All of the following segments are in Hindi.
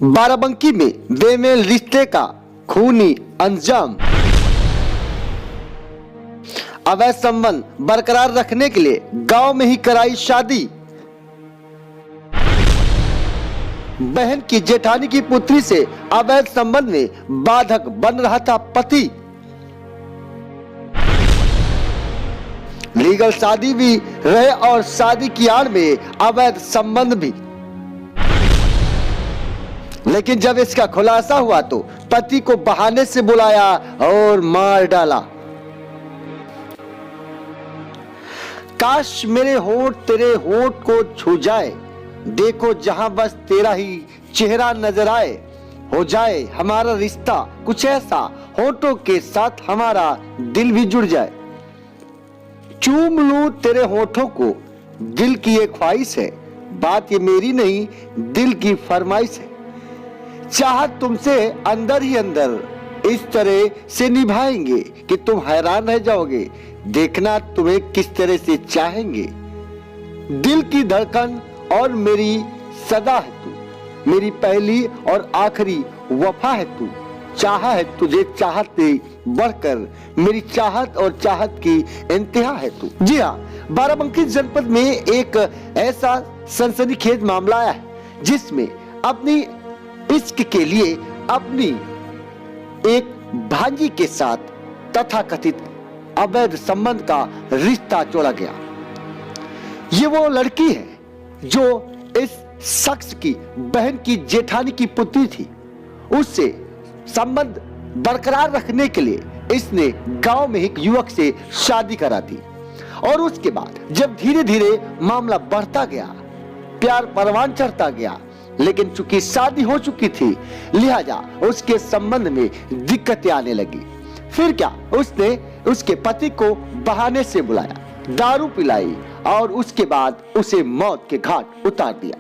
बाराबंकी में बेमेल रिश्ते का खूनी अंजाम। अवैध संबंध बरकरार रखने के लिए गांव में ही कराई शादी। बहन की जेठानी की पुत्री से अवैध संबंध में बाधक बन रहा था पति। लीगल शादी भी रहे और शादी की आड़ में अवैध संबंध भी। लेकिन जब इसका खुलासा हुआ तो पति को बहाने से बुलाया और मार डाला। काश मेरे होंठ तेरे होंठ को छू जाए, देखो जहां बस तेरा ही चेहरा नजर आए। हो जाए हमारा रिश्ता कुछ ऐसा, होंठों के साथ हमारा दिल भी जुड़ जाए। चूम लूं तेरे होंठों को, दिल की एक ख्वाहिश है, बात ये मेरी नहीं दिल की फरमाइश है। चाहत तुमसे अंदर ही अंदर इस तरह से निभाएंगे कि तुम हैरान रह जाओगे, देखना तुम्हें किस तरह से चाहेंगे। दिल की धड़कन और मेरी सदा है तू, मेरी पहली और आखिरी वफा है तू। चाहा है तुझे चाहत से बढ़कर, मेरी चाहत और चाहत की इंतहा है तू। जी हाँ, बाराबंकी जनपद में एक ऐसा सनसनीखेज मामला आया है जिसमें अपनी इश्क के लिए अपनी एक भांजी के साथ तथाकथित अवैध संबंध का रिश्ता जोड़ा गया। ये वो लड़की है जो इस शख्स की बहन की जेठानी की पुत्री थी। उससे संबंध बरकरार रखने के लिए इसने गांव में एक युवक से शादी करा दी और उसके बाद जब धीरे धीरे मामला बढ़ता गया, प्यार परवान चढ़ता गया, लेकिन चूंकि शादी हो चुकी थी लिहाजा उसके संबंध में दिक्कतें आने लगी। फिर क्या, उसने उसके पति को बहाने से बुलाया, दारू पिलाई और उसके बाद उसे मौत के घाट उतार दिया।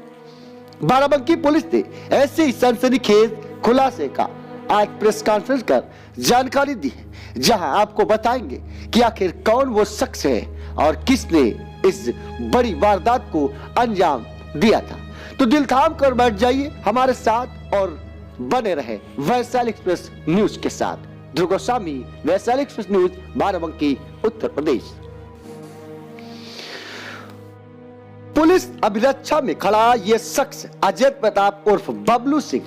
बाराबंकी पुलिस ने ऐसे ही सनसनीखेज खुलासे का आज प्रेस कॉन्फ्रेंस कर जानकारी दी है, जहां आपको बताएंगे कि आखिर कौन वो शख्स है और किसने इस बड़ी वारदात को अंजाम दिया था। तो दिल थाम कर बैठ जाइए हमारे साथ और बने रहे वैशाली एक्सप्रेस न्यूज के साथ। ध्रुव Goswami, Vaishali express news, Barabanki, Uttar Pradesh. Police अभिरक्षा में खड़ा यह शख्स अजय प्रताप उर्फ बबलू सिंह,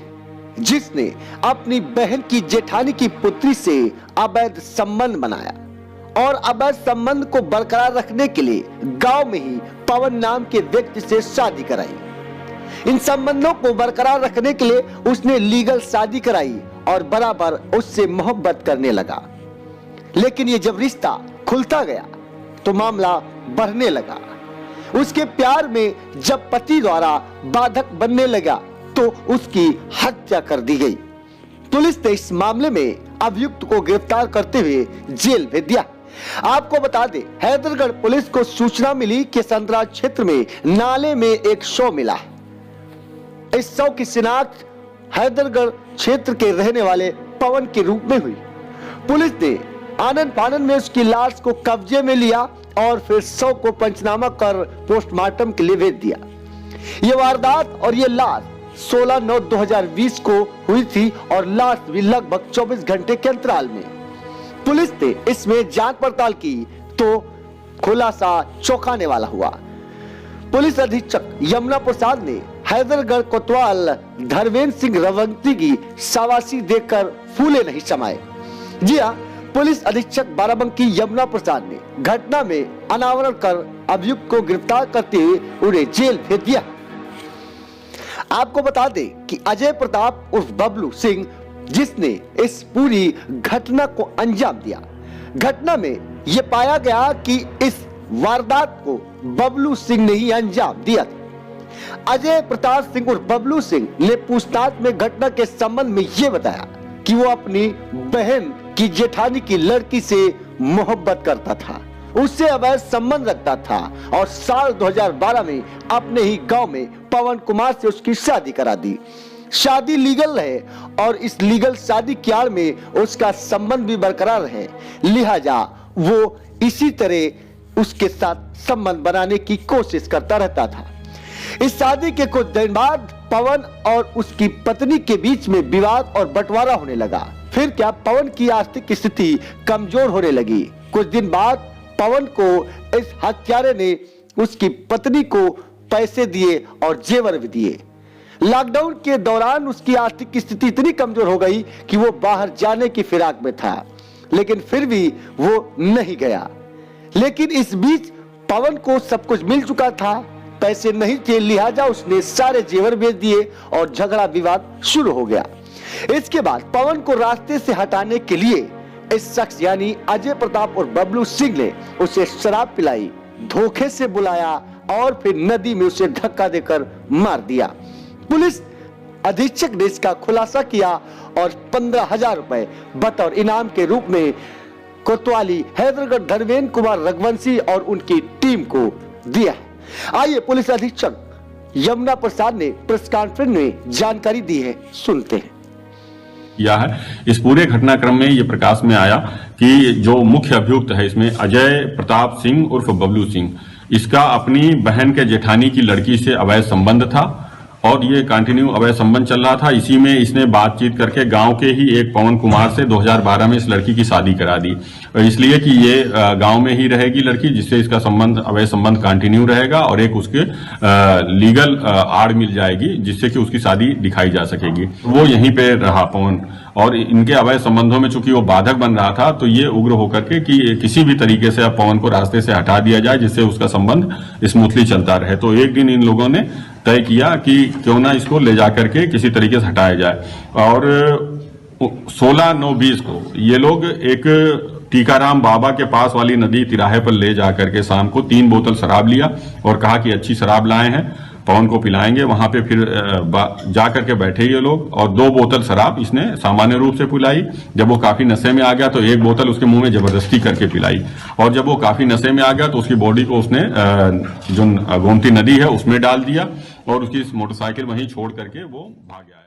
जिसने अपनी बहन की जेठानी की पुत्री से अवैध संबंध बनाया और अवैध संबंध को बरकरार रखने के लिए गांव में ही पवन नाम के व्यक्ति से शादी कराई। इन संबंधों को बरकरार रखने के लिए उसने लीगल शादी कराई और बराबर उससे मोहब्बत करने लगा। लेकिन ये जब रिश्ता खुलता गया तो मामला बढ़ने लगा। उसके प्यार में जब पति द्वारा बाधक बनने लगा तो उसकी हत्या कर दी गई। पुलिस ने इस मामले में अभियुक्त को गिरफ्तार करते हुए जेल भेज दिया। आपको बता दें, हैदरगढ़ पुलिस को सूचना मिली कि संतरा क्षेत्र में नाले में एक शव मिला है। इस शव की शिनाख्त हैदरगढ़ क्षेत्र के रहने वाले पवन के रूप में हुई। पुलिस ने आनन फानन में उसकी लाश को कब्जे में लिया और फिर शव को पंचनामा कर पोस्टमार्टम के लिए भेज दिया। यह वारदात और यह लाश 16/9/2020 को हुई थी और लाश भी लगभग 24 घंटे के अंतराल में। पुलिस ने इसमें जांच पड़ताल की तो खुलासा चौंकाने वाला हुआ। पुलिस अधीक्षक यमुना प्रसाद ने हैदरगढ़ कोतवाल धर्मेंद्र सिंह रवंती की शाबाशी देखकर फूले नहीं समाये। जी हाँ, पुलिस अधीक्षक बाराबंकी यमुना प्रसाद ने घटना में अनावरण कर अभियुक्त को गिरफ्तार करते हुए उन्हें जेल भेज दिया। आपको बता दें कि अजय प्रताप उर्फ बबलू सिंह, जिसने इस पूरी घटना को अंजाम दिया, घटना में यह पाया गया कि इस वारदात को बबलू सिंह ने ही अंजाम दिया था। अजय प्रताप सिंह उर्फ बबलू सिंह ने पूछताछ में घटना के संबंध में यह बताया कि वो अपनी बहन की जेठानी की लड़की से मोहब्बत करता था, उससे अवैध संबंध रखता था और साल 2012 में अपने ही गांव में पवन कुमार से उसकी शादी करा दी। शादी लीगल है और इस लीगल शादी की आड़ में उसका संबंध भी बरकरार है, लिहाजा वो इसी तरह उसके साथ संबंध बनाने की कोशिश करता रहता था। इस शादी के कुछ दिन बाद पवन और उसकी पत्नी के बीच में विवाद और बंटवारा होने लगा। फिर क्या, पवन की आर्थिक स्थिति कमजोर होने लगी। कुछ दिन बाद पवन को इस हत्यारे ने उसकी पत्नी को पैसे दिए और जेवर भी दिए। लॉकडाउन के दौरान उसकी आर्थिक स्थिति इतनी कमजोर हो गई कि वो बाहर जाने की फिराक में था, लेकिन फिर भी वो नहीं गया। लेकिन इस बीच पवन को सब कुछ मिल चुका था, पैसे नहीं थे, लिहाजा उसने सारे जेवर बेच दिए और झगड़ा विवाद शुरू हो गया। इसके बाद पवन को रास्ते से हटाने के लिए इस शख्स यानी अजय प्रताप और बबलू सिंह ने उसे शराब पिलाई, धोखे से बुलाया और फिर नदी में उसे धक्का देकर मार दिया। पुलिस अधीक्षक ने इसका खुलासा किया और 15,000 रुपए बतौर इनाम के रूप में कोतवाली हैदरगढ़ धर्मेंद्र कुमार रघुवंशी और उनकी टीम को दिया। आइए पुलिस अधीक्षक यमुना प्रसाद ने प्रेस कॉन्फ्रेंस में जानकारी दी है, सुनते हैं। किया है। इस पूरे घटनाक्रम में ये प्रकाश में आया कि जो मुख्य अभियुक्त है इसमें अजय प्रताप सिंह उर्फ बबलू सिंह, इसका अपनी बहन के जेठानी की लड़की से अवैध संबंध था और ये कंटिन्यू अवैध संबंध चल रहा था। इसी में इसने बातचीत करके गांव के ही एक पवन कुमार से 2012 में इस लड़की की शादी करा दी, इसलिए कि ये गांव में ही रहेगी लड़की, जिससे इसका संबंध अवैध संबंध कंटिन्यू रहेगा और एक उसके लीगल आड़ मिल जाएगी जिससे कि उसकी शादी दिखाई जा सकेगी। वो यहीं पे रहा पवन, और इनके अवैध संबंधों में चूंकि वो बाधक बन रहा था तो ये उग्र होकर के कि किसी भी तरीके से अब पवन को रास्ते से हटा दिया जाए जिससे उसका संबंध स्मूथली चलता रहे। तो एक दिन इन लोगों ने तय किया कि क्यों ना इसको ले जाकर के किसी तरीके से हटाया जाए, और 16/9/20 को ये लोग एक टीकाराम बाबा के पास वाली नदी तिराहे पर ले जाकर के शाम को 3 बोतल शराब लिया और कहा कि अच्छी शराब लाए हैं, पवन को पिलाएंगे। वहां पे फिर जा करके बैठे ये लोग और 2 बोतल शराब इसने सामान्य रूप से पिलाई। जब वो काफी नशे में आ गया तो 1 बोतल उसके मुंह में जबरदस्ती करके पिलाई, और जब वो काफी नशे में आ गया तो उसकी बॉडी को उसने जो गोमती नदी है उसमें डाल दिया और उसकी मोटरसाइकिल वहीं छोड़ करके वो भाग गया।